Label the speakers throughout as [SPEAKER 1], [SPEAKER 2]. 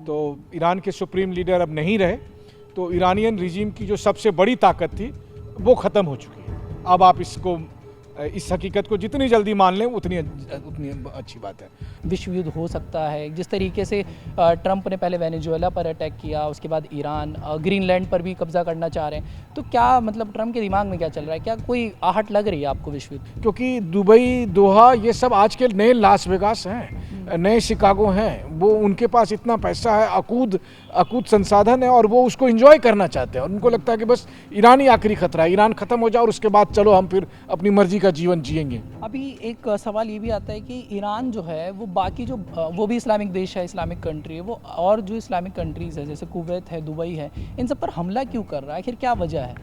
[SPEAKER 1] तो ईरान के supreme leader अब नहीं रहे, तो ईरानियन रिजीम की जो सबसे बड़ी ताकत थी वो ख़त्म हो चुकी है। अब आप इस हकीकत को जितनी जल्दी मान लें उतनी अच्छी बात है।
[SPEAKER 2] विश्व युद्ध हो सकता है। जिस तरीके से ट्रंप ने पहले वेनेजुएला पर अटैक किया, उसके बाद ईरान, ग्रीनलैंड पर भी कब्जा करना चाह रहे हैं, तो क्या मतलब ट्रंप के दिमाग में क्या चल रहा है? क्या कोई आहट लग रही है आपको विश्व युद्ध?
[SPEAKER 1] क्योंकि दुबई, दोहा, ये सब आज के नए लास वेगास हैं, नए शिकागो हैं। वो उनके पास इतना पैसा है, अकूत संसाधन है, और वो उसको एंजॉय करना चाहते हैं। और उनको लगता है कि बस ईरान ही आखिरी खतरा है, ईरान ख़त्म हो जाए और उसके बाद चलो हम फिर अपनी मर्जी का जीवन जिएंगे।
[SPEAKER 2] अभी एक सवाल ये भी आता है कि ईरान जो है वो बाकी जो वो भी इस्लामिक देश है, इस्लामिक कंट्री है, वो और जो इस्लामिक कंट्रीज़ है जैसे कुवैत है, दुबई है, इन सब पर हमला क्यों कर रहा है? आखिर क्या वजह है?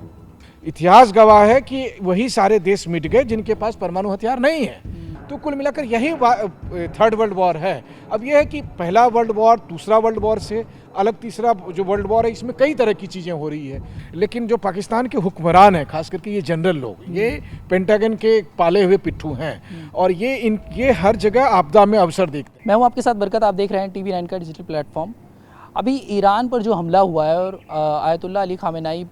[SPEAKER 1] इतिहास गवाह है कि वही सारे देश मिट गए जिनके पास परमाणु हथियार नहीं है। तो कुल मिलाकर यही थर्ड वर्ल्ड वॉर है। अब यह है कि पहला वर्ल्ड वॉर दूसरा वर्ल्ड वॉर से अलग तीसरा जो वर्ल्ड वॉर है, इसमें कई तरह की चीज़ें हो रही है। लेकिन जो पाकिस्तान के हुक्मरान हैं, खास करके ये जनरल लोग, ये पेंटागन के पाले हुए पिट्ठू हैं, और ये हर जगह आपदा में अवसर देखते हैं।
[SPEAKER 2] मैं हूँ आपके साथ बरकत, आप देख रहे हैं TV9 का डिजिटल प्लेटफॉर्म। अभी ईरान पर जो हमला हुआ है और आयतुल्लाह अली खामेनेई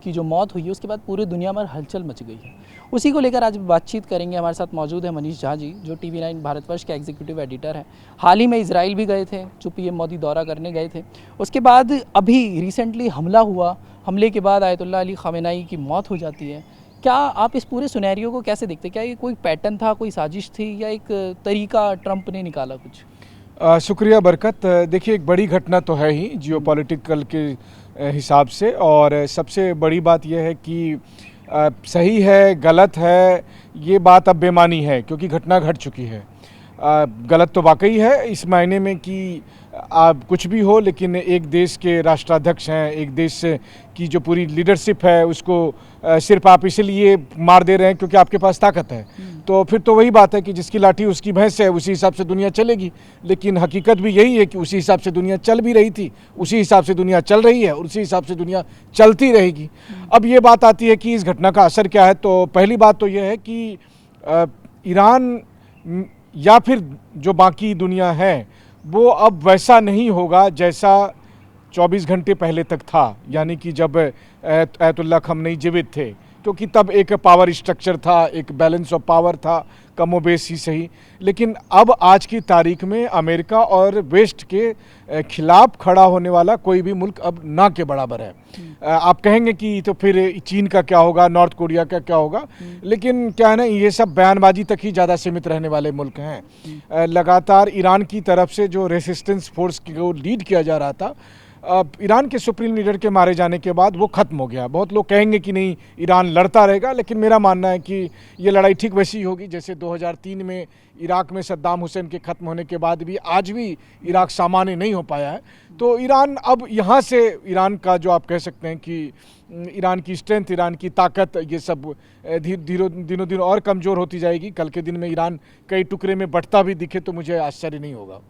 [SPEAKER 2] की जो मौत हुई है, उसके बाद पूरी दुनिया में हलचल मच गई है। उसी को लेकर आज बातचीत करेंगे। हमारे साथ मौजूद है मनीष झा जी, जो TV9 भारतवर्ष के एग्जीक्यूटिव एडिटर हैं। हाल ही में इजराइल भी गए थे, जो PM मोदी दौरा करने गए थे। उसके बाद अभी रिसेंटली हमला हुआ, हमले के बाद आयतुल्लाह अली खामेनेई की मौत हो जाती है। क्या आप इस पूरे सिनेरियो को कैसे देखते? क्या ये कोई पैटर्न था, कोई साजिश थी, या एक तरीका ट्रंप ने निकाला कुछ?
[SPEAKER 1] शुक्रिया बरकत। देखिए, एक बड़ी घटना तो है ही जियोपॉलिटिकल के हिसाब से, और सबसे बड़ी बात यह है कि सही है गलत है ये बात अब बेमानी है, क्योंकि घटना घट चुकी है। गलत तो वाकई है इस मायने में कि आप कुछ भी हो, लेकिन एक देश के राष्ट्राध्यक्ष हैं, एक देश की जो पूरी लीडरशिप है उसको सिर्फ आप इसलिए मार दे रहे हैं क्योंकि आपके पास ताकत है। तो फिर तो वही बात है कि जिसकी लाठी उसकी भैंस है, उसी हिसाब से दुनिया चलेगी। लेकिन हकीकत भी यही है कि उसी हिसाब से दुनिया चल भी रही थी, उसी हिसाब से दुनिया चल रही है, और उसी हिसाब से दुनिया चलती रहेगी। अब ये बात आती है कि इस घटना का असर क्या है। तो पहली बात तो यह है कि ईरान या फिर जो बाकी दुनिया है वो अब वैसा नहीं होगा जैसा 24 घंटे पहले तक था, यानी कि जब आयतुल्लाह खamenei जीवित थे, क्योंकि तब एक पावर स्ट्रक्चर था, एक बैलेंस ऑफ पावर था, कमोबेश ही सही। लेकिन अब आज की तारीख में अमेरिका और वेस्ट के खिलाफ खड़ा होने वाला कोई भी मुल्क अब ना के बराबर है। आप कहेंगे कि तो फिर चीन का क्या होगा, नॉर्थ कोरिया का क्या होगा, लेकिन क्या है ना, ये सब बयानबाजी तक ही ज़्यादा सीमित रहने वाले मुल्क हैं। लगातार ईरान की तरफ से जो रेसिस्टेंस फोर्स को लीड किया जा रहा था, ईरान के सुप्रीम लीडर के मारे जाने के बाद वो ख़त्म हो गया। बहुत लोग कहेंगे कि नहीं ईरान लड़ता रहेगा, लेकिन मेरा मानना है कि ये लड़ाई ठीक वैसी होगी जैसे 2003 में इराक में सद्दाम हुसैन के ख़त्म होने के बाद भी आज भी इराक सामान्य नहीं हो पाया है। तो ईरान अब यहाँ से, ईरान का जो आप कह सकते हैं कि ईरान की स्ट्रेंथ, ईरान की ताकत, ये सब दिनों दिन और कमज़ोर होती जाएगी। कल के दिन में ईरान कई टुकड़े में बंटता भी दिखे तो मुझे आश्चर्य नहीं होगा।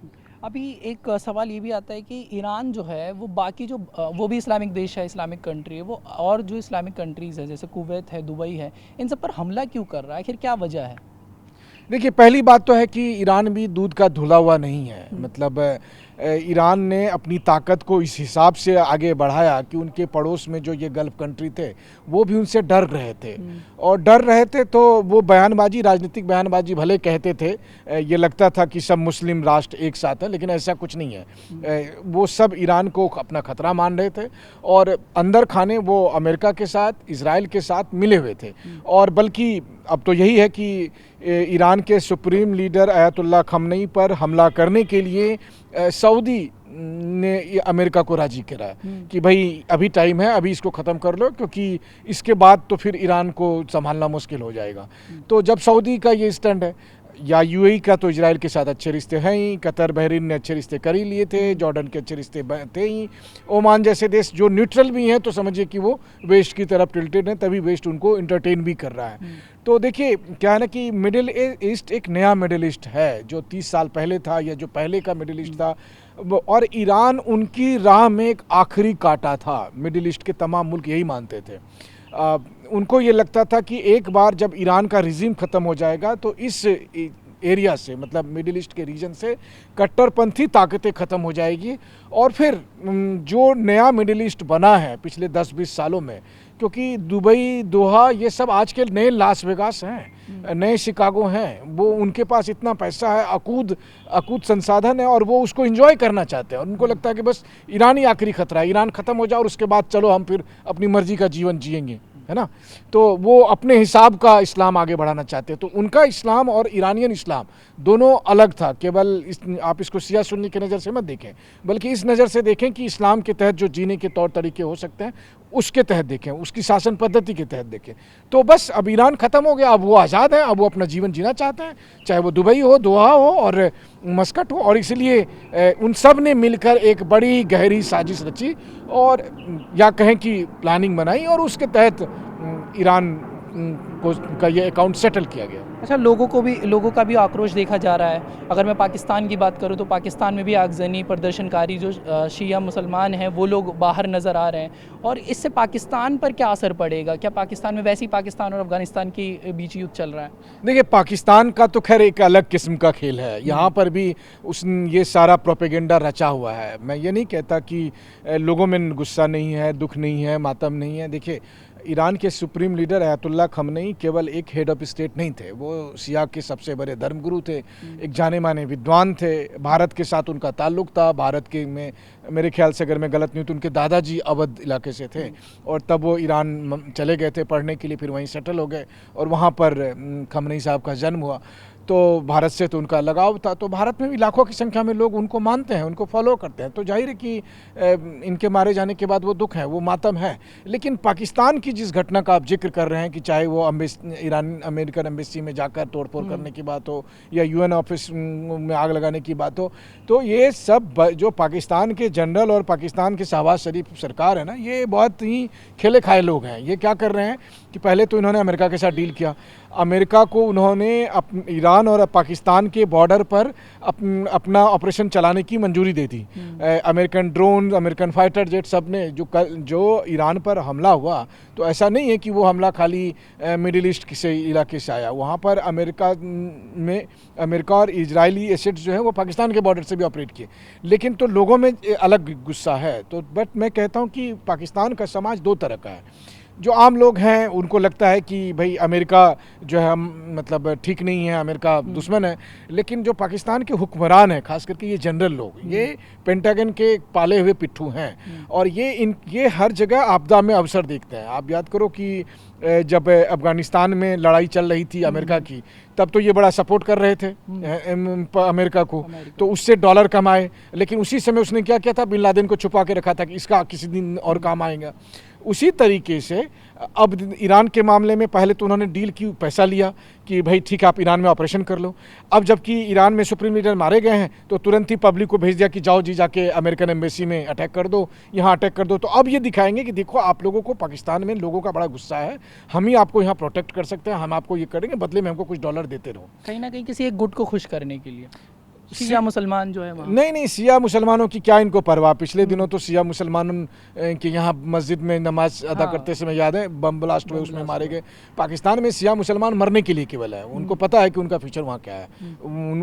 [SPEAKER 2] अभी एक सवाल ये भी आता है कि ईरान जो है वो बाकी जो वो भी इस्लामिक देश है, इस्लामिक कंट्री है, वो और जो इस्लामिक कंट्रीज़ है जैसे कुवैत है, दुबई है, इन सब पर हमला क्यों कर रहा है? आखिर क्या वजह है?
[SPEAKER 1] देखिए, पहली बात तो है कि ईरान भी दूध का धुला हुआ नहीं है। मतलब ईरान ने अपनी ताकत को इस हिसाब से आगे बढ़ाया कि उनके पड़ोस में जो ये गल्फ कंट्री थे वो भी उनसे डर रहे थे, और डर रहे थे तो वो बयानबाजी, राजनीतिक बयानबाजी भले कहते थे, ये लगता था कि सब मुस्लिम राष्ट्र एक साथ हैं, लेकिन ऐसा कुछ नहीं है। वो सब ईरान को अपना खतरा मान रहे थे, और अंदर खाने वो अमेरिका के साथ, इजराइल के साथ मिले हुए थे। और बल्कि अब तो यही है कि ईरान के सुप्रीम लीडर आयतुल्लाह खamenei पर हमला करने के लिए सऊदी ने अमेरिका को राजी करा कि भाई अभी टाइम है, अभी इसको ख़त्म कर लो, क्योंकि इसके बाद तो फिर ईरान को संभालना मुश्किल हो जाएगा। तो जब सऊदी का ये स्टैंड है, या UAE का तो इजराइल के साथ अच्छे रिश्ते हैं ही, कतर बहरीन ने अच्छे रिश्ते कर ही लिए थे, जॉर्डन के अच्छे रिश्ते थे ही, ओमान जैसे देश जो न्यूट्रल भी हैं तो समझिए कि वो वेस्ट की तरफ टिल्टेड हैं, तभी वेस्ट उनको इंटरटेन भी कर रहा है। तो देखिए क्या है ना कि मिडिल ईस्ट एक नया मिडिल ईस्ट है जो 30 साल पहले था, या जो पहले का मिडिल ईस्ट था, और ईरान उनकी राह में एक आखिरी कांटा था। मिडिल ईस्ट के तमाम मुल्क यही मानते थे। उनको ये लगता था कि एक बार जब ईरान का रिजीम ख़त्म हो जाएगा तो इस एरिया से, मतलब मिडिल ईस्ट के रीजन से कट्टरपंथी ताकतें ख़त्म हो जाएगी। और फिर जो नया मिडिल ईस्ट बना है पिछले 10-20 सालों में, क्योंकि दुबई, दोहा, ये सब आज के नए लास वेगास हैं, नए शिकागो हैं, वो उनके पास इतना पैसा है, अकूत संसाधन है, और वो उसको एंजॉय करना चाहते हैं। और उनको लगता है कि बस ईरान ही आखिरी खतरा है, ईरान ख़त्म हो जाए और उसके बाद चलो हम फिर अपनी मर्जी का जीवन जिएंगे, है ना। तो वो अपने हिसाब का इस्लाम आगे बढ़ाना चाहते हैं। तो उनका इस्लाम और ईरानियन इस्लाम दोनों अलग था। केवल आप इसको शिया सुन्नी की नज़र से मत देखें, बल्कि इस नज़र से देखें कि इस्लाम के तहत जो जीने के तौर तरीके हो सकते हैं उसके तहत देखें, उसकी शासन पद्धति के तहत देखें। तो बस अब ईरान ख़त्म हो गया, अब वो आज़ाद है, अब वो अपना जीवन जीना चाहते हैं, चाहे वो दुबई हो, दोहा हो और मस्कट हो। और इसलिए उन सब ने मिलकर एक बड़ी गहरी साजिश रची, और या कहें कि प्लानिंग बनाई, और उसके तहत ईरान का ये अकाउंट सेटल किया गया।
[SPEAKER 2] अच्छा, लोगों का भी आक्रोश देखा जा रहा है। अगर मैं पाकिस्तान की बात करूं तो पाकिस्तान में भी आगजनी प्रदर्शनकारी जो शिया मुसलमान हैं वो लोग बाहर नज़र आ रहे हैं, और इससे पाकिस्तान पर क्या असर पड़ेगा? क्या पाकिस्तान में वैसे ही पाकिस्तान और अफगानिस्तान की बीच युद्ध चल रहा है?
[SPEAKER 1] देखिए, पाकिस्तान का तो खैर एक अलग किस्म का खेल है। यहाँ पर भी ये सारा प्रोपेगेंडा रचा हुआ है। मैं ये नहीं कहता कि लोगों में गुस्सा नहीं है, दुख नहीं है, मातम नहीं है। देखिए, ईरान के सुप्रीम लीडर अयातुल्ला खमनेई केवल एक हेड ऑफ स्टेट नहीं थे, वो शिया के सबसे बड़े धर्मगुरु थे, एक जाने माने विद्वान थे। भारत के साथ उनका ताल्लुक था। भारत के में मेरे ख्याल से, अगर मैं गलत नहीं हूँ, तो उनके दादाजी अवध इलाके से थे, और तब वो ईरान चले गए थे पढ़ने के लिए, फिर वहीं सेटल हो गए, और वहाँ पर खमनेई साहब का जन्म हुआ। तो भारत से तो उनका लगाव था। तो भारत में भी लाखों की संख्या में लोग उनको मानते हैं, उनको फॉलो करते हैं। तो जाहिर है कि इनके मारे जाने के बाद वो दुख है, वो मातम है। लेकिन पाकिस्तान की जिस घटना का आप जिक्र कर रहे हैं, कि चाहे वो ईरान अमेरिकन एम्बेसी में जाकर तोड़फोड़ करने की बात हो, या यूएन ऑफिस में आग लगाने की बात हो, तो ये सब जो पाकिस्तान के जनरल और पाकिस्तान के शहबाज शरीफ सरकार है ना, ये बहुत ही खेले खाए लोग हैं। ये क्या कर रहे हैं कि पहले तो इन्होंने अमेरिका के साथ डील किया। अमेरिका को उन्होंने ईरान और पाकिस्तान के बॉर्डर पर अपना ऑपरेशन चलाने की मंजूरी दे दी। American drone, American fighter jet, सब ने जो ईरान पर हमला हुआ, तो ऐसा नहीं है कि वो हमला खाली मिडिल ईस्ट से इलाके से आया। वहाँ पर अमेरिका और इजरायली एसेट्स जो है वो पाकिस्तान के बॉर्डर से भी ऑपरेट किए। लेकिन तो लोगों में अलग गुस्सा है। तो बट मैं कहता हूँ कि पाकिस्तान का समाज दो तरह का है। जो आम लोग हैं उनको लगता है कि भाई अमेरिका जो है मतलब ठीक नहीं है, अमेरिका दुश्मन है। लेकिन जो पाकिस्तान के हुक्मरान हैं, खास करके ये जनरल लोग, ये पेंटागन के पाले हुए पिट्ठू हैं, और ये हर जगह आपदा में अवसर देखते हैं। आप याद करो कि जब अफगानिस्तान में लड़ाई चल रही थी अमेरिका की, तब तो ये बड़ा सपोर्ट कर रहे थे अमेरिका को, तो उससे डॉलर कमाए। लेकिन उसी समय उसने क्या किया था, बिन लादेन को छुपा के रखा था कि इसका किसी दिन और काम आएगा। उसी तरीके से अब ईरान के मामले में पहले तो उन्होंने डील की, पैसा लिया कि भाई ठीक है आप ईरान में ऑपरेशन कर लो। अब जबकि ईरान में सुप्रीम लीडर मारे गए हैं, तो तुरंत ही पब्लिक को भेज दिया कि जाओ जी जाके अमेरिकन एम्बेसी में अटैक कर दो, यहाँ अटैक कर दो। तो अब ये दिखाएंगे कि देखो आप लोगों को, पाकिस्तान में लोगों का बड़ा गुस्सा है, हम ही आपको यहाँ प्रोटेक्ट कर सकते हैं, हम आपको ये करेंगे, बदले में हमको कुछ डॉलर देते रहो।
[SPEAKER 2] कहीं ना कहीं किसी एक गुट को खुश करने के लिए। शिया मुसलमान जो है वहाँ,
[SPEAKER 1] नहीं, शिया मुसलमानों की क्या इनको परवाह। पिछले दिनों तो शिया मुसलमानों के यहाँ मस्जिद में नमाज अदा करते समय याद है बम ब्लास्ट हुए, उसमें मारे गए। पाकिस्तान में शिया मुसलमान मरने के लिए केवल है, उनको पता है कि उनका फ्यूचर वहाँ क्या है,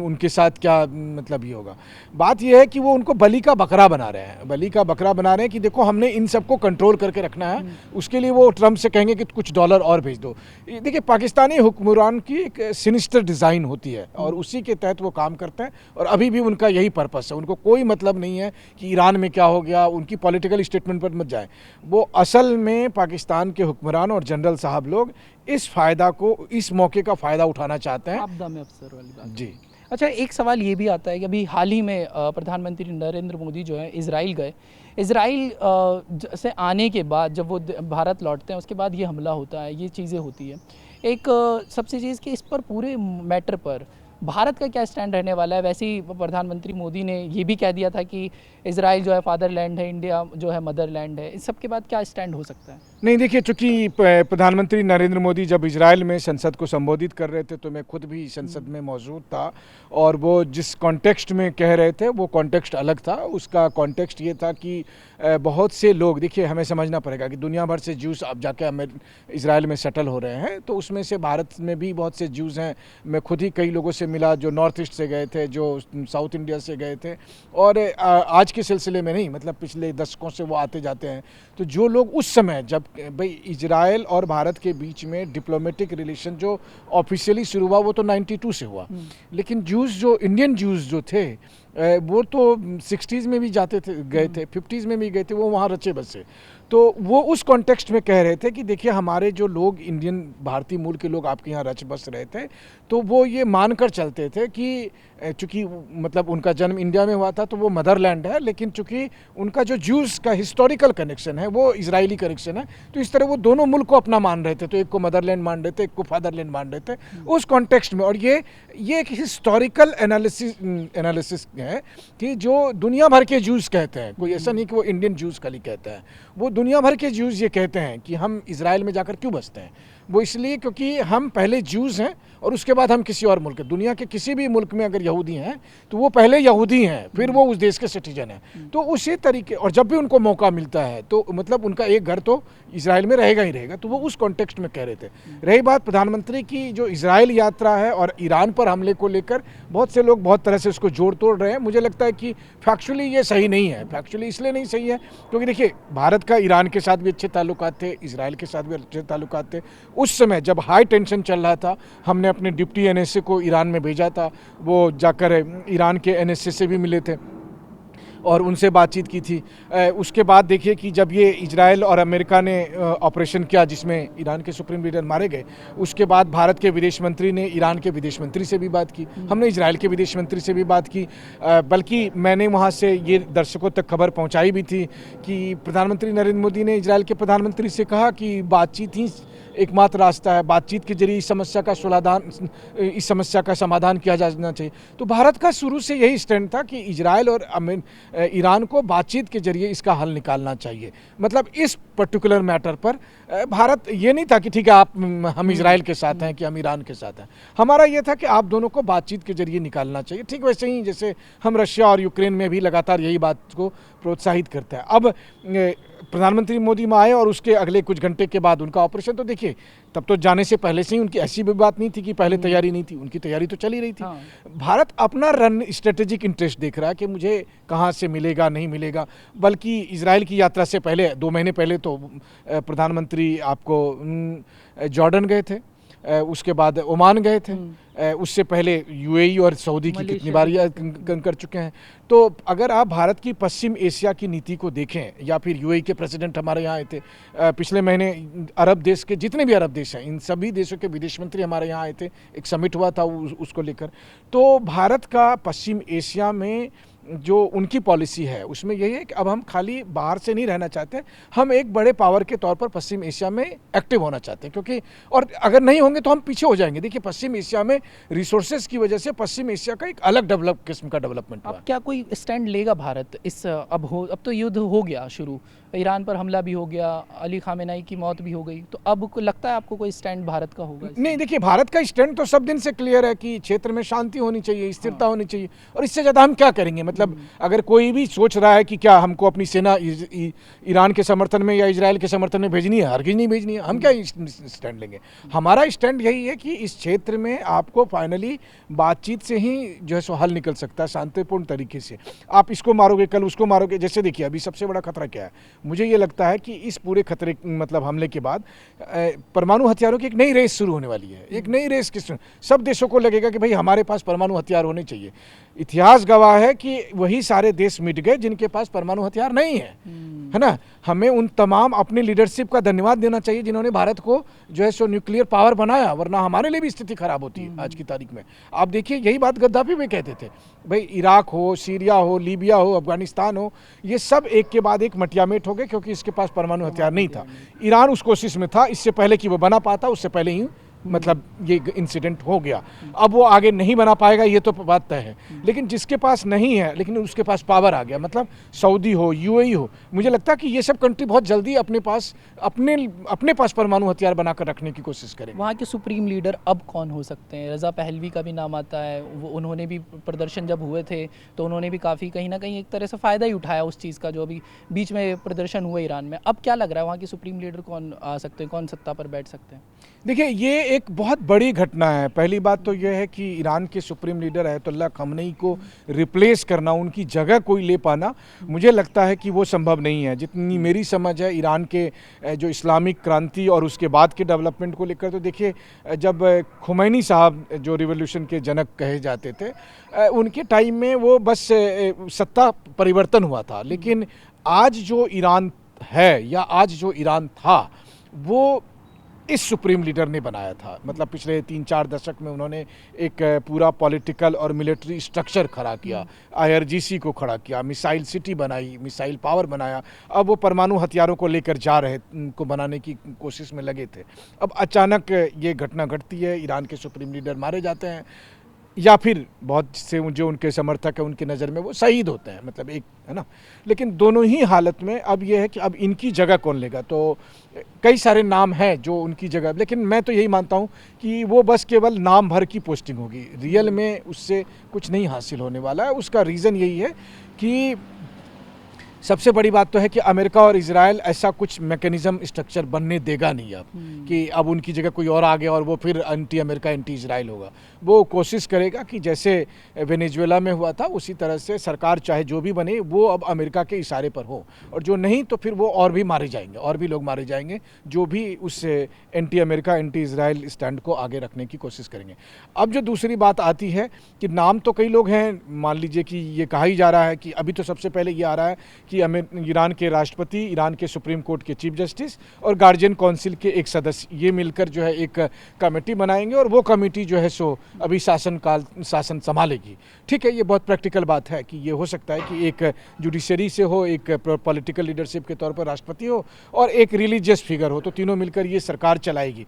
[SPEAKER 1] उनके साथ क्या मतलब ये होगा। बात यह है कि वो उनको बलि का बकरा बना रहे हैं, बलि का बकरा बना रहे हैं कि देखो हमने इन सबको कंट्रोल करके रखना है। उसके लिए वो ट्रम्प से कहेंगे कि कुछ डॉलर और भेज दो। देखिए, पाकिस्तानी हुक्मरान की एक सिनिस्टर डिज़ाइन होती है, और उसी के तहत वो काम करते हैं, और अभी भी उनका यही पर्पस है। उनको कोई मतलब नहीं है कि ईरान में क्या हो गया, उनकी पॉलिटिकल स्टेटमेंट पर मत जाए। वो असल में पाकिस्तान के हुक्मरान और जनरल साहब लोग इस फायदा को, इस मौके का फ़ायदा उठाना चाहते हैं।
[SPEAKER 2] आपदा में अफसर वाली बात।
[SPEAKER 1] जी।
[SPEAKER 2] अच्छा, एक सवाल ये भी आता है कि अभी हाल ही में प्रधानमंत्री नरेंद्र मोदी जो है इजराइल गए। इजराइल से आने के बाद जब वो भारत लौटते हैं, उसके बाद ये हमला होता है, ये चीज़ें होती है। एक सबसे चीज़ कि इस पर पूरे मैटर पर भारत का क्या स्टैंड रहने वाला है? वैसे ही प्रधानमंत्री मोदी ने ये भी कह दिया था कि इजराइल जो है फादरलैंड है, इंडिया जो है मदरलैंड है। इस सब के बाद क्या स्टैंड हो सकता है?
[SPEAKER 1] नहीं, देखिए, चूंकि प्रधानमंत्री नरेंद्र मोदी जब इजराइल में संसद को संबोधित कर रहे थे, तो मैं खुद भी संसद में मौजूद था, और वो जिस कॉन्टेक्स्ट में कह रहे थे वो कॉन्टेक्स्ट अलग था। उसका कॉन्टेक्स्ट ये था कि बहुत से लोग, देखिए हमें समझना पड़ेगा कि दुनिया भर से ज्यूज़ अब जाके इजराइल में सेटल हो रहे हैं, तो उसमें से भारत में भी बहुत से ज्यूज़ हैं। मैं खुद ही कई लोगों से से मिला, जो नॉर्थ ईस्ट से गए थे, जो साउथ इंडिया से गए थे, और आज के सिलसिले में नहीं, मतलब पिछले दशकों से वो आते जाते हैं। तो जो लोग उस समय, जब भाई इजराइल और भारत के बीच में डिप्लोमेटिक रिलेशन जो ऑफिशियली शुरू हुआ वो तो 92 से हुआ, लेकिन जूस, जो इंडियन जूस जो थे वो तो 60s में भी जाते थे, गए थे, 50s में भी गए थे, वो वहाँ रचे बसे। तो वो उस कॉन्टेक्स्ट में कह रहे थे कि देखिए हमारे जो लोग इंडियन भारतीय मूल के लोग आपके यहाँ रच बस रहे थे, तो वो ये मानकर चलते थे कि चूँकि मतलब उनका जन्म इंडिया में हुआ था तो वो मदरलैंड है, लेकिन चूँकि उनका जो ज्यूज़ का हिस्टोरिकल कनेक्शन है वो इजरायली कनेक्शन है, तो इस तरह वो दोनों मुल्क को अपना मान रहे थे। तो एक को मदरलैंड मान रहे थे, एक को फादरलैंड मान रहे थे उस कॉन्टेक्स्ट में। और ये एक हिस्टोरिकल एनालिसिस है कि जो दुनिया भर के ज्यूज़ कहते हैं, कोई ऐसा नहीं कि वो इंडियन ज्यूज़ खाली कहते हैं, वो दुनिया भर के ज्यूज़ ये कहते हैं कि हम इजराइल में जाकर क्यों बसते हैं। वो इसलिए क्योंकि हम पहले ज्यूज़ हैं और उसके बाद हम किसी और मुल्क, दुनिया के किसी भी मुल्क में अगर यहूदी हैं तो वो पहले यहूदी हैं, फिर वो उस देश के सिटीजन हैं। तो उसी तरीके, और जब भी उनको मौका मिलता है तो मतलब उनका एक घर तो इजराइल में रहेगा ही रहेगा। तो वो उस कॉन्टेक्स्ट में कह रहे थे। रही बात प्रधानमंत्री की जो इजराइल यात्रा है और ईरान पर हमले को लेकर, बहुत से लोग बहुत तरह से उसको जोड़ तोड़ रहे हैं। मुझे लगता है कि फैक्चुअली ये सही नहीं है। फैक्चुअली इसलिए नहीं सही है क्योंकि देखिए भारत का ईरान के साथ भी अच्छे ताल्लुकात थे, इजराइल के साथ भी अच्छे ताल्लुकात थे। उस समय जब हाई टेंशन चल रहा था, हमने अपने डिप्टी एनएसए को ईरान में भेजा था, वो जाकर ईरान के एनएसए से भी मिले थे और उनसे बातचीत की थी। उसके बाद देखिए कि जब ये इजराइल और अमेरिका ने ऑपरेशन किया जिसमें ईरान के सुप्रीम लीडर मारे गए, उसके बाद भारत के विदेश मंत्री ने ईरान के विदेश मंत्री से भी बात की, हमने इजराइल के विदेश मंत्री से भी बात की। बल्कि मैंने वहाँ से ये दर्शकों तक खबर पहुँचाई भी थी कि प्रधानमंत्री नरेंद्र मोदी ने इजराइल के प्रधानमंत्री से कहा कि बातचीत ही एकमात्र रास्ता है, बातचीत के जरिए इस समस्या का समाधान किया जाना चाहिए। तो भारत का शुरू से यही स्टैंड था कि इजराइल और ईरान को बातचीत के जरिए इसका हल निकालना चाहिए। मतलब इस पर्टिकुलर मैटर पर भारत ये नहीं था कि ठीक है आप हम इजराइल के साथ हैं कि हम ईरान के साथ हैं। हमारा ये था कि आप दोनों को बातचीत के जरिए निकालना चाहिए। ठीक वैसे ही जैसे हम रशिया और यूक्रेन में भी लगातार यही बात को प्रोत्साहित करते हैं। अब प्रधानमंत्री मोदी में आए और उसके अगले कुछ घंटे के बाद उनका ऑपरेशन, तो देखिए तब तो जाने से पहले से ही उनकी ऐसी भी बात नहीं थी कि पहले तैयारी नहीं थी, उनकी तैयारी तो चल ही रही थी। भारत अपना रन स्ट्रेटेजिक इंटरेस्ट देख रहा है कि मुझे कहाँ से मिलेगा नहीं मिलेगा। बल्कि इजराइल की यात्रा से पहले 2 महीने पहले तो प्रधानमंत्री आपको जॉर्डन गए थे, उसके बाद ओमान गए थे, उससे पहले यूएई और सऊदी की कितनी बार कर चुके हैं। तो अगर आप भारत की पश्चिम एशिया की नीति को देखें, या फिर यूएई के प्रेसिडेंट हमारे यहाँ आए थे पिछले महीने, अरब देश के जितने भी अरब देश हैं इन सभी देशों के विदेश मंत्री हमारे यहाँ आए थे, एक समिट हुआ था उसको लेकर। तो भारत का पश्चिम एशिया में जो उनकी पॉलिसी है उसमें यही है कि अब हम खाली बाहर से नहीं रहना चाहते, हम एक बड़े पावर के तौर पर पश्चिम एशिया में एक्टिव होना चाहते हैं। क्योंकि और अगर नहीं होंगे तो हम पीछे हो जाएंगे। देखिए पश्चिम एशिया में रिसोर्सेज की वजह से पश्चिम एशिया का एक अलग किस्म का डेवलपमेंट हुआ।
[SPEAKER 2] अब क्या कोई स्टैंड लेगा भारत इस, अब तो युद्ध हो गया शुरू, ईरान पर हमला भी हो गया, अली खामेनाई की मौत भी हो गई, तो अब लगता है आपको कोई स्टैंड भारत का होगा?
[SPEAKER 1] नहीं, देखिए भारत का स्टैंड तो सब दिन से क्लियर है कि क्षेत्र में शांति होनी चाहिए, स्थिरता होनी चाहिए, और इससे ज़्यादा हम क्या करेंगे। मतलब अगर कोई भी सोच रहा है कि क्या हमको अपनी सेना ईरान के समर्थन में या इजराइल के समर्थन में भेजनी है, हरगिज नहीं भेजनी है, हम क्या स्टैंड लेंगे। हमारा स्टैंड यही है कि इस क्षेत्र में आपको फाइनली बातचीत से ही जो है सो हल निकल सकता है, शांतिपूर्ण तरीके से। आप इसको मारोगे कल उसको मारोगे। जैसे देखिए अभी सबसे बड़ा खतरा क्या है, मुझे ये लगता है कि इस पूरे खतरे मतलब हमले के बाद परमाणु हथियारों की एक नई रेस शुरू होने वाली है। एक नई रेस किस, सब देशों को लगेगा कि भाई हमारे पास परमाणु हथियार होने चाहिए। इतिहास गवाह है कि वही सारे देश मिट गए जिनके पास परमाणु हथियार नहीं है ना। हमें उन तमाम अपनी लीडरशिप का धन्यवाद देना चाहिए जिन्होंने भारत को जो है सो न्यूक्लियर पावर बनाया, वरना हमारे लिए भी स्थिति खराब होती है आज की तारीख में। आप देखिए यही बात गद्दाफी भी कहते थे, भाई इराक हो, सीरिया हो, लीबिया हो, अफगानिस्तान हो, ये सब एक के बाद एक मटियामेट हो गए क्योंकि इसके पास परमाणु हथियार नहीं था। ईरान उस कोशिश में था, इससे पहले कि वो बना पाता, उससे पहले ही मतलब ये इंसिडेंट हो गया। अब वो आगे नहीं बना पाएगा ये तो बात तय है, लेकिन जिसके पास नहीं है लेकिन उसके पास पावर आ गया, मतलब सऊदी हो, यूएई हो, मुझे लगता है कि ये सब कंट्री बहुत जल्दी अपने पास परमाणु हथियार बनाकर रखने की कोशिश करेंगे।
[SPEAKER 2] वहाँ के सुप्रीम लीडर अब कौन हो सकते हैं? रज़ा पहलवी का भी नाम आता है, वो उन्होंने भी प्रदर्शन जब हुए थे तो उन्होंने भी काफ़ी कहीं ना कहीं एक तरह से फ़ायदा ही उठाया उस चीज़ का जो अभी बीच में प्रदर्शन हुआ ईरान में। अब क्या लग रहा है वहाँ के सुप्रीम लीडर कौन आ सकते हैं, कौन सत्ता पर बैठ सकते हैं?
[SPEAKER 1] देखिए ये एक बहुत बड़ी घटना है। पहली बात तो यह है कि ईरान के सुप्रीम लीडर अयतुल्ला खamenei को रिप्लेस करना, उनकी जगह कोई ले पाना, मुझे लगता है कि वो संभव नहीं है। जितनी मेरी समझ है ईरान के जो इस्लामिक क्रांति और उसके बाद के डेवलपमेंट को लेकर, तो देखिए जब खamenei साहब जो रिवॉल्यूशन के जनक कहे जाते थे, उनके टाइम में वो बस सत्ता परिवर्तन हुआ था। लेकिन आज जो ईरान है या आज जो ईरान था वो इस सुप्रीम लीडर ने बनाया था। मतलब पिछले 3-4 दशक में उन्होंने एक पूरा पॉलिटिकल और मिलिट्री स्ट्रक्चर खड़ा किया, IRGC को खड़ा किया, मिसाइल सिटी बनाई, मिसाइल पावर बनाया। अब वो परमाणु हथियारों को लेकर जा रहे को बनाने की कोशिश में लगे थे। अब अचानक ये घटना घटती है, ईरान के सुप्रीम लीडर मारे जाते हैं, या फिर बहुत से जो उनके समर्थक हैं उनकी नज़र में वो शहीद होते हैं, मतलब एक है ना। लेकिन दोनों ही हालत में अब ये है कि अब इनकी जगह कौन लेगा। तो कई सारे नाम हैं जो उनकी जगह, लेकिन मैं तो यही मानता हूँ कि वो बस केवल नाम भर की पोस्टिंग होगी, रियल में उससे कुछ नहीं हासिल होने वाला है। उसका रीज़न यही है कि सबसे बड़ी बात तो है कि अमेरिका और इजराइल ऐसा कुछ मैकेनिज्म स्ट्रक्चर बनने देगा नहीं अब कि अब उनकी जगह कोई और आ गया और वो फिर एंटी अमेरिका एंटी इजराइल होगा। वो कोशिश करेगा कि जैसे वेनेजुएला में हुआ था उसी तरह से सरकार चाहे जो भी बने वो अब अमेरिका के इशारे पर हो, और जो नहीं तो फिर वो और भी मारे जाएंगे, और भी लोग मारे जाएंगे जो भी उस anti America anti Israel stand को आगे रखने की कोशिश करेंगे। अब जो दूसरी बात आती है कि नाम तो कई लोग हैं, मान लीजिए कि ये कहा ही जा रहा है कि अभी तो सबसे पहले ये आ रहा है कि ईरान के राष्ट्रपति, ईरान के सुप्रीम कोर्ट के चीफ जस्टिस और गार्जियन काउंसिल के एक सदस्य, ये मिलकर जो है एक कमेटी बनाएंगे और वो कमेटी जो है सो अभी शासन संभालेगी। ठीक है, ये बहुत प्रैक्टिकल बात है कि ये हो सकता है कि एक जुडिशरी से हो, एक पॉलिटिकल लीडरशिप के तौर पर राष्ट्रपति हो और एक रिलीजियस फिगर हो, तो तीनों मिलकर ये सरकार चलाएगी।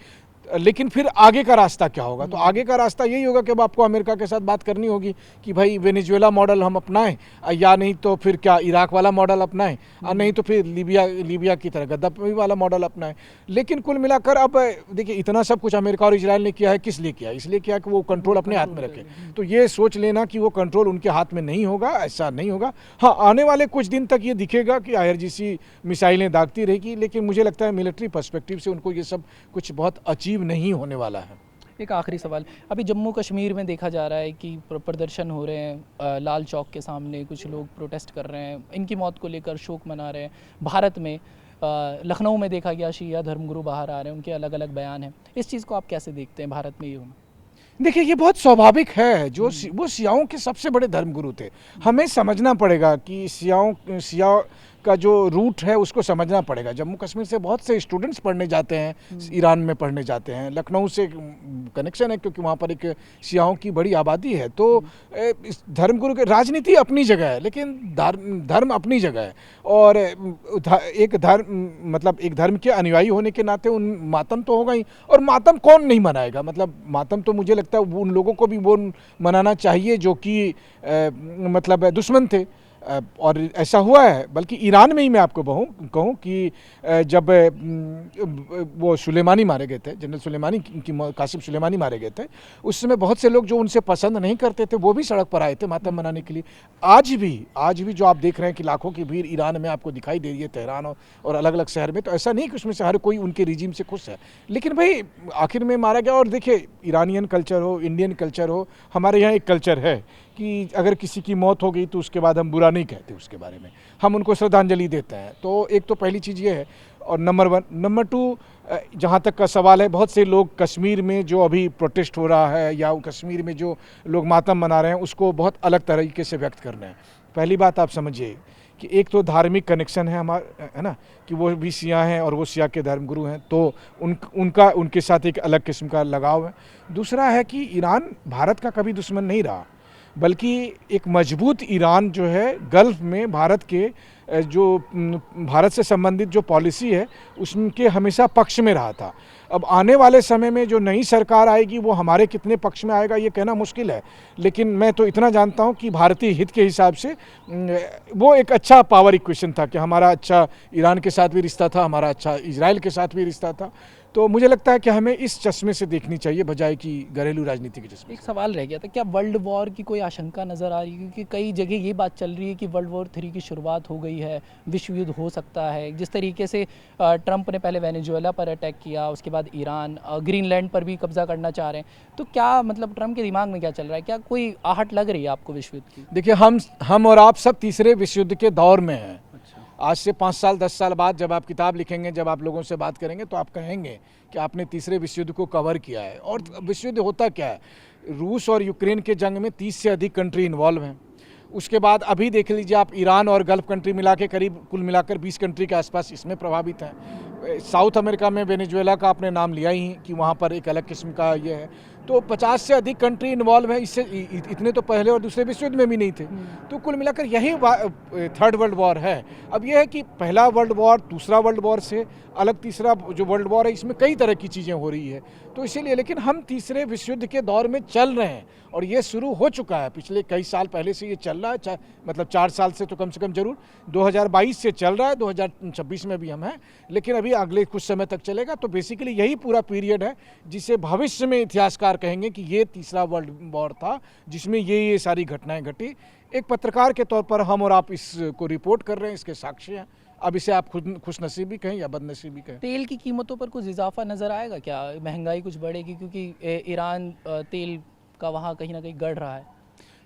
[SPEAKER 1] लेकिन फिर आगे का रास्ता क्या होगा? तो आगे का रास्ता यही होगा कि अब आपको अमेरिका के साथ बात करनी होगी कि भाई वेनेजुएला मॉडल हम अपनाएं, या नहीं तो फिर क्या इराक वाला मॉडल अपनाएं, और नहीं तो फिर लीबिया की तरह गद्दाफी वाला मॉडल अपनाएं। लेकिन कुल मिलाकर अब देखिए इतना सब कुछ अमेरिका और इजराइल ने किया है, किस लिए किया? इसलिए किया कि वो कंट्रोल अपने हाथ में रखे। तो ये सोच लेना कि वो कंट्रोल उनके हाथ में नहीं होगा, ऐसा नहीं होगा। हाँ, आने वाले कुछ दिन तक ये दिखेगा कि IRGC मिसाइलें दागती रहेगी, लेकिन मुझे लगता है मिलिट्री पर्सपेक्टिव से उनको ये सब कुछ बहुत अचीव नहीं होने वाला है।
[SPEAKER 2] एक आखिरी सवाल, अभी जम्मू कश्मीर में देखा जा रहा है कि प्रदर्शन हो रहे हैं, लाल चौक के सामने कुछ लोग प्रोटेस्ट कर रहे हैं, इनकी मौत को लेकर शोक मना रहे हैं। भारत में लखनऊ में देखा गया शिया धर्मगुरु बाहर आ रहे हैं, उनके अलग अलग बयान हैं। इस चीज़ को आप कैसे देखते हैं भारत में ये होना?
[SPEAKER 1] देखिए ये बहुत स्वाभाविक है, जो वो सियाओं के सबसे बड़े धर्मगुरु थे। हमें समझना पड़ेगा कि सिया का जो रूट है उसको समझना पड़ेगा। जम्मू कश्मीर से बहुत से स्टूडेंट्स पढ़ने जाते हैं, ईरान में पढ़ने जाते हैं। लखनऊ से कनेक्शन है क्योंकि वहाँ पर एक सियाओं की बड़ी आबादी है। तो इस धर्मगुरु की राजनीति अपनी जगह है, लेकिन धर्म अपनी जगह है। और एक धर्म के अनुयायी होने के नाते उन मातम तो होगा ही, और मातम कौन नहीं मनाएगा? मतलब मातम तो मुझे लगता है उन लोगों को भी वो मनाना चाहिए जो कि मतलब दुश्मन थे, और ऐसा हुआ है। बल्कि ईरान में ही मैं आपको कहूँ कि जब वो सुलेमानी मारे गए थे, जनरल सुलेमानी की कासिम सुलेमानी मारे गए थे, उस समय बहुत से लोग जो उनसे पसंद नहीं करते थे वो भी सड़क पर आए थे मातम मनाने के लिए। आज भी जो आप देख रहे हैं कि लाखों की भीड़ ईरान में आपको दिखाई दे रही है, तेहरान और अलग अलग शहर में, तो ऐसा नहीं कि उसमें से हर कोई उनके रिजीम से खुश है। लेकिन भाई आखिर में मारा गया। और देखिए ईरानियन कल्चर हो, इंडियन कल्चर हो, हमारे यहाँ एक कल्चर है कि अगर किसी की मौत हो गई तो उसके बाद हम बुरा नहीं कहते, उसके बारे में हम उनको श्रद्धांजलि देते हैं। तो एक तो पहली चीज़ ये है, और नंबर 1। नंबर 2, जहाँ तक का सवाल है, बहुत से लोग कश्मीर में जो अभी प्रोटेस्ट हो रहा है या कश्मीर में जो लोग मातम मना रहे हैं उसको बहुत अलग तरीके से व्यक्त कर रहे हैं। पहली बात आप समझिए कि एक तो धार्मिक कनेक्शन है हमारा, है ना, कि वो भी सिया हैं और वो सिया के धर्मगुरु हैं, तो उनके साथ एक अलग किस्म का लगाव है। दूसरा है कि ईरान भारत का कभी दुश्मन नहीं रहा, बल्कि एक मजबूत ईरान जो है गल्फ़ में भारत के जो भारत से संबंधित जो पॉलिसी है उसके हमेशा पक्ष में रहा था। अब आने वाले समय में जो नई सरकार आएगी वो हमारे कितने पक्ष में आएगा ये कहना मुश्किल है, लेकिन मैं तो इतना जानता हूँ कि भारतीय हित के हिसाब से वो एक अच्छा पावर इक्वेशन था कि हमारा अच्छा ईरान के साथ भी रिश्ता था, हमारा अच्छा इजराइल के साथ भी रिश्ता था। तो मुझे लगता है कि हमें इस चश्मे से देखनी चाहिए बजाय कि घरेलू राजनीति के चश्मे
[SPEAKER 2] एक सवाल रह गया था, क्या वर्ल्ड वॉर की कोई आशंका नज़र आ रही है? क्योंकि कई जगह ये बात चल रही है कि वर्ल्ड वॉर 3 की शुरुआत हो गई है, विश्व युद्ध हो सकता है। जिस तरीके से ट्रंप ने पहले वेनेजुएला पर अटैक किया, उसके बाद ईरान, ग्रीनलैंड पर भी कब्जा करना चाह रहे हैं, तो क्या मतलब ट्रंप के दिमाग में क्या चल रहा है? क्या कोई आहट लग रही है आपको विश्व युद्ध की?
[SPEAKER 1] देखिए, हम और आप सब तीसरे विश्व युद्ध के दौर में हैं।
[SPEAKER 2] अच्छा।
[SPEAKER 1] आज से 5 साल 10 साल बाद जब आप किताब लिखेंगे, जब आप लोगों से बात करेंगे, तो आप कहेंगे कि आपने तीसरे विश्व युद्ध को कवर किया है। और विश्व युद्ध होता क्या है? रूस और यूक्रेन के जंग में 30 से अधिक कंट्री इन्वॉल्व हैं। उसके बाद अभी देख लीजिए आप, ईरान और गल्फ कंट्री मिला के करीब कुल मिलाकर 20 कंट्री के आसपास इसमें प्रभावित हैं। साउथ अमेरिका में वेनेजुएला का आपने नाम लिया ही कि वहाँ पर एक अलग किस्म का ये है। तो 50 से अधिक कंट्री इन्वॉल्व है। इससे इतने तो पहले और दूसरे विश्व युद्ध में भी नहीं थे। तो कुल मिलाकर यही थर्ड वर्ल्ड वॉर है। अब यह है कि पहला वर्ल्ड वॉर दूसरा वर्ल्ड वॉर से अलग, तीसरा जो वर्ल्ड वॉर है इसमें कई तरह की चीज़ें हो रही है। तो इसीलिए, लेकिन हम तीसरे विश्व युद्ध के दौर में चल रहे हैं और ये शुरू हो चुका है। पिछले कई साल पहले से ये चल रहा है, मतलब 4 साल से तो कम से कम जरूर 2022 से चल रहा है, 2026 में भी हम हैं, लेकिन अभी अगले कुछ समय तक चलेगा। तो बेसिकली यही पूरा पीरियड है जिसे भविष्य में इतिहासकार कहेंगे कि ये तीसरा वर्ल्ड वॉर था, जिसमें ये सारी घटनाएं घटी। एक पत्रकार के तौर पर हम और आप इसको रिपोर्ट कर रहे हैं, इसके साक्ष्य हैं। अब इसे आप खुद खुशनसीबी कहें या बदनसीबी कहें।
[SPEAKER 2] तेल की कीमतों पर कुछ इजाफा नज़र आएगा क्या? महंगाई कुछ बढ़ेगी क्योंकि ईरान तेल का वहाँ कहीं ना कहीं गढ़ रहा है।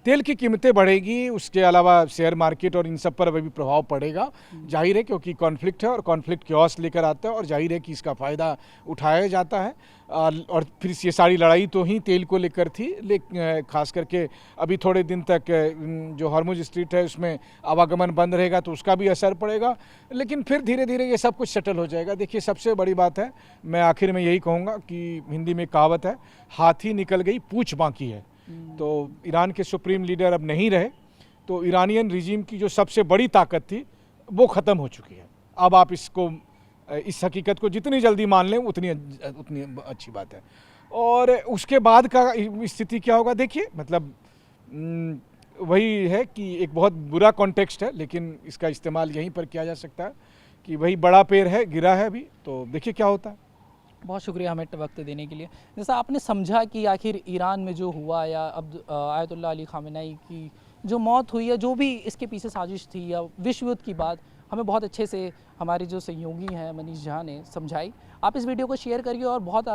[SPEAKER 1] तेल की कीमतें बढ़ेगी, उसके अलावा शेयर मार्केट और इन सब पर भी प्रभाव पड़ेगा। जाहिर है, क्योंकि कॉन्फ्लिक्ट है और कॉन्फ्लिक्ट क्योस लेकर आता है और जाहिर है कि इसका फ़ायदा उठाया जाता है। और फिर ये सारी लड़ाई तो ही तेल को लेकर थी, लेकिन खास करके अभी थोड़े दिन तक जो हॉर्मुज स्ट्रीट है उसमें आवागमन बंद रहेगा तो उसका भी असर पड़ेगा, लेकिन फिर धीरे धीरे ये सब कुछ सेटल हो जाएगा। देखिए, सबसे बड़ी बात है, मैं आखिर में यही कहूँगा कि हिंदी में कहावत है, हाथी निकल गई पूँछ बाकी है। तो ईरान के सुप्रीम लीडर अब नहीं रहे, तो ईरानियन रिजीम की जो सबसे बड़ी ताकत थी वो ख़त्म हो चुकी है। अब आप इस हकीकत को जितनी जल्दी मान लें उतनी अच्छी बात है। और उसके बाद का स्थिति क्या होगा, देखिए, मतलब वही है कि एक बहुत बुरा कॉन्टेक्स्ट है, लेकिन इसका इस्तेमाल यहीं पर किया जा सकता है कि वही बड़ा पेड़ है, गिरा है अभी, तो देखिए क्या होता है।
[SPEAKER 2] बहुत शुक्रिया हमें वक्त देने के लिए। जैसा आपने समझा कि आखिर ईरान में जो हुआ या अब आयतुल्लाह अली खामेनेई की जो मौत हुई या जो भी इसके पीछे साजिश थी या विश्व युद्ध की बात, हमें बहुत अच्छे से हमारे जो सहयोगी हैं मनीष झा ने समझाई। आप इस वीडियो को शेयर करिए और बहुत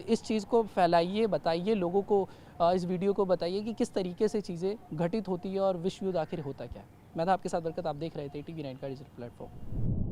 [SPEAKER 2] इस चीज़ को फैलाइए, बताइए लोगों को, इस वीडियो को बताइए कि किस तरीके से चीज़ें घटित होती है और विश्व युद्ध आखिर होता क्या है। मैं था आपके साथ बरकत, आप देख रहे थे TV9 का डिजिटल प्लेटफॉर्म।